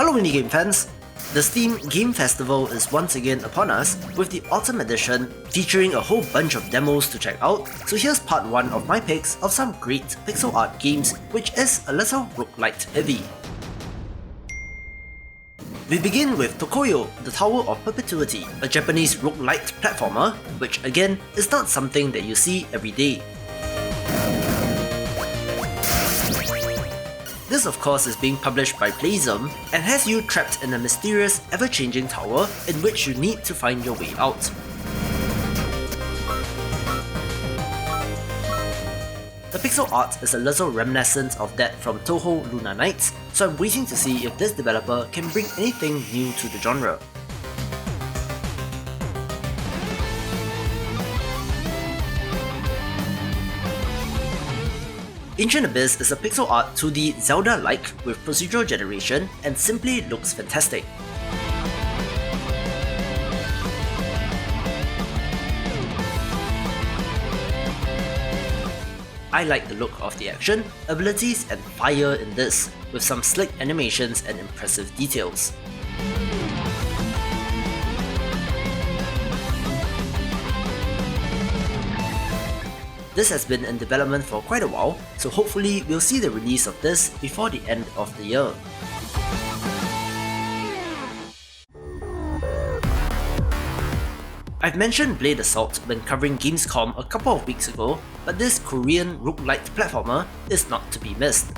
Hello minigame fans! The Steam Game Festival is once again upon us with the Autumn Edition featuring a whole bunch of demos to check out, so here's part 1 of my picks of some great pixel art games which is a little roguelite heavy. We begin with Tokoyo, the Tower of Perpetuity, a Japanese roguelite platformer, which again is not something that you see every day. This of course is being published by Playism and has you trapped in a mysterious, ever-changing tower in which you need to find your way out. The pixel art is a little reminiscent of that from Toho Luna Nights, so I'm waiting to see if this developer can bring anything new to the genre. Ancient Abyss is a pixel art 2D Zelda-like with procedural generation and simply looks fantastic. I like the look of the action, abilities and fire in this, with some slick animations and impressive details. This has been in development for quite a while, so hopefully we'll see the release of this before the end of the year. I've mentioned Blade Assault when covering Gamescom a couple of weeks ago, but this Korean roguelite platformer is not to be missed.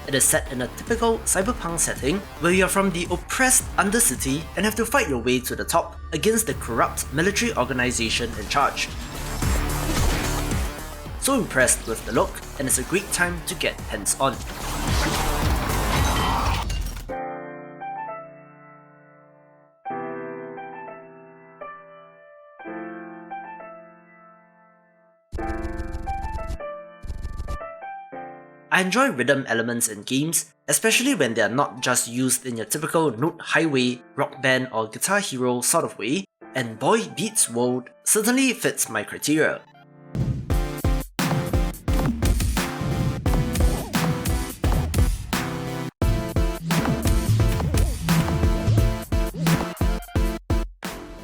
It is set in a typical cyberpunk setting where you are from the oppressed Undercity and have to fight your way to the top against the corrupt military organization in charge. So impressed with the look, and it's a great time to get hands-on. I enjoy rhythm elements in games, especially when they are not just used in your typical note highway, rock band or guitar hero sort of way, and boy Beats World certainly fits my criteria.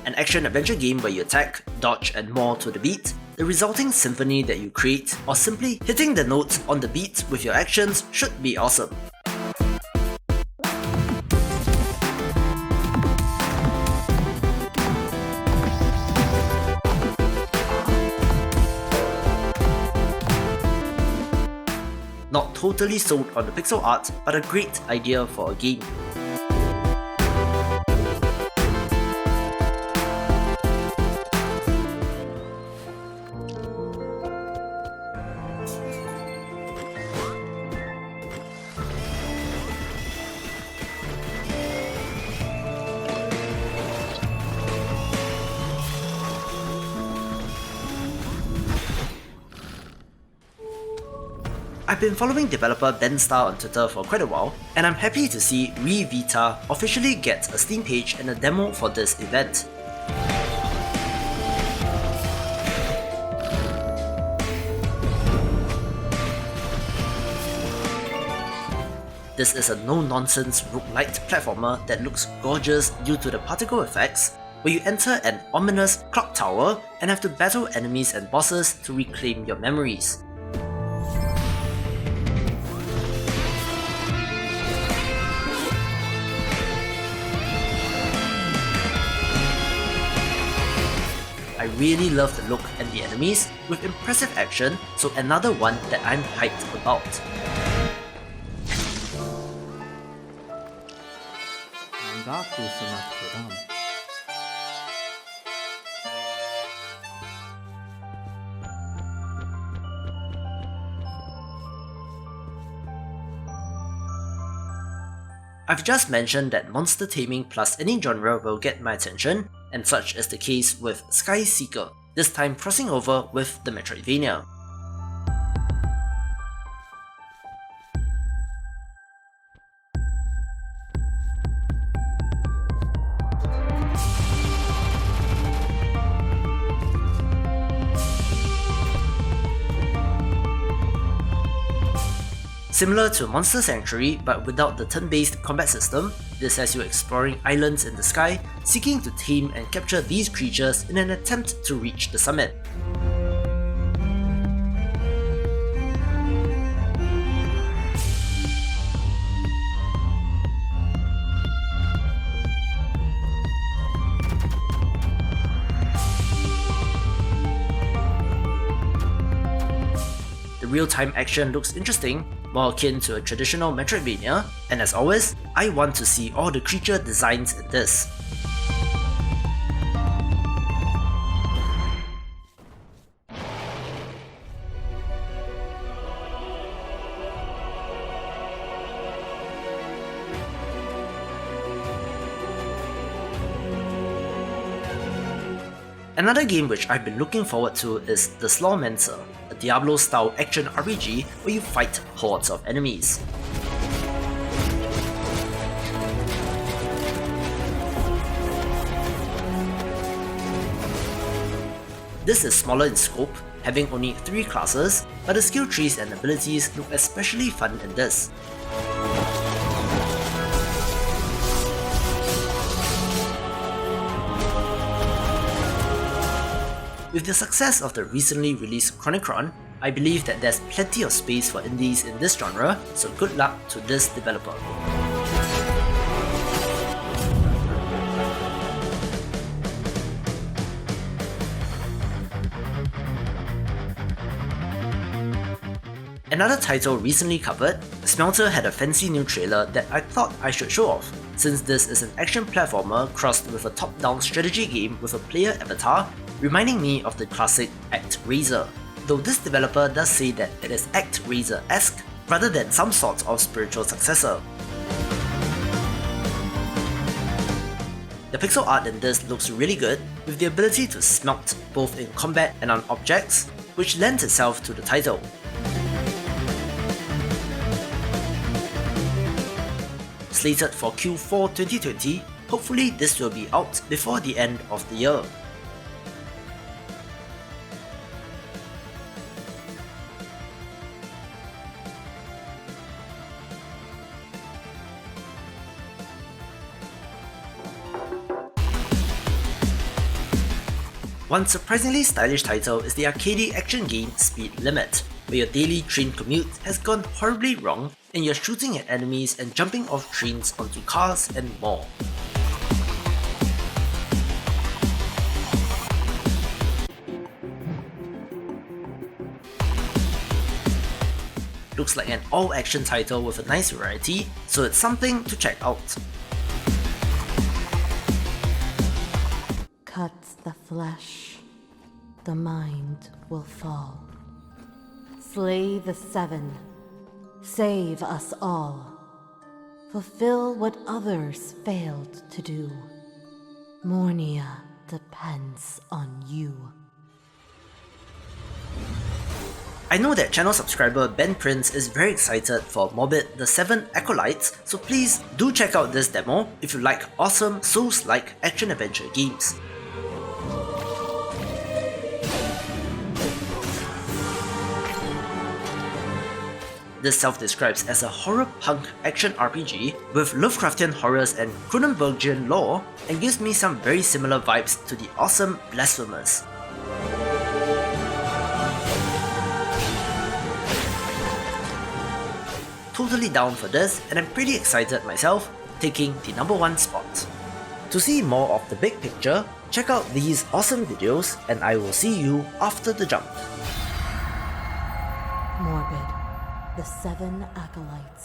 An action-adventure game where you attack, dodge and more to the beat, the resulting symphony that you create, or simply hitting the notes on the beat with your actions should be awesome. Not totally sold on the pixel art, but a great idea for a game. I've been following developer Ben Starr on Twitter for quite a while, and I'm happy to see Revita officially get a Steam page and a demo for this event. This is a no-nonsense roguelite platformer that looks gorgeous due to the particle effects, where you enter an ominous clock tower and have to battle enemies and bosses to reclaim your memories. I really love the look and the enemies, with impressive action, so another one that I'm hyped about. I've just mentioned that monster taming plus any genre will get my attention, and such is the case with Skyseeker, this time crossing over with the Metroidvania. Similar to Monster Sanctuary but without the turn-based combat system, this has you exploring islands in the sky, seeking to tame and capture these creatures in an attempt to reach the summit. The real-time action looks interesting, more akin to a traditional Metroidvania, and as always, I want to see all the creature designs in this. Another game which I've been looking forward to is the Slormancer, a Diablo-style action RPG where you fight hordes of enemies. This is smaller in scope, having only 3 classes, but the skill trees and abilities look especially fun in this. With the success of the recently released Chronicron, I believe that there's plenty of space for indies in this genre, so good luck to this developer. Another title recently covered, Smelter had a fancy new trailer that I thought I should show off, since this is an action platformer crossed with a top-down strategy game with a player avatar, reminding me of the classic ActRaiser, though this developer does say that it is ActRaiser-esque rather than some sort of spiritual successor. The pixel art in this looks really good, with the ability to smelt both in combat and on objects, which lends itself to the title. Slated for Q4 2020, hopefully this will be out before the end of the year. One surprisingly stylish title is the arcadey action game Speed Limit, where your daily train commute has gone horribly wrong and you're shooting at enemies and jumping off trains onto cars and more. Looks like an all-action title with a nice variety, so it's something to check out. Cuts the flesh, the mind will fall. Slay the 7, save us all. Fulfill what others failed to do. Mornia depends on you. I know that channel subscriber Ben Prince is very excited for Morbid the 7 Acolytes, so please do check out this demo if you like awesome Souls-like action-adventure games. This self-describes as a horror punk action RPG with Lovecraftian horrors and Cronenbergian lore, and gives me some very similar vibes to the awesome Blasphemous. Totally down for this, and I'm pretty excited myself, taking the #1 spot. To see more of the big picture, check out these awesome videos, and I will see you after the jump. Morbid, the 7 Acolytes.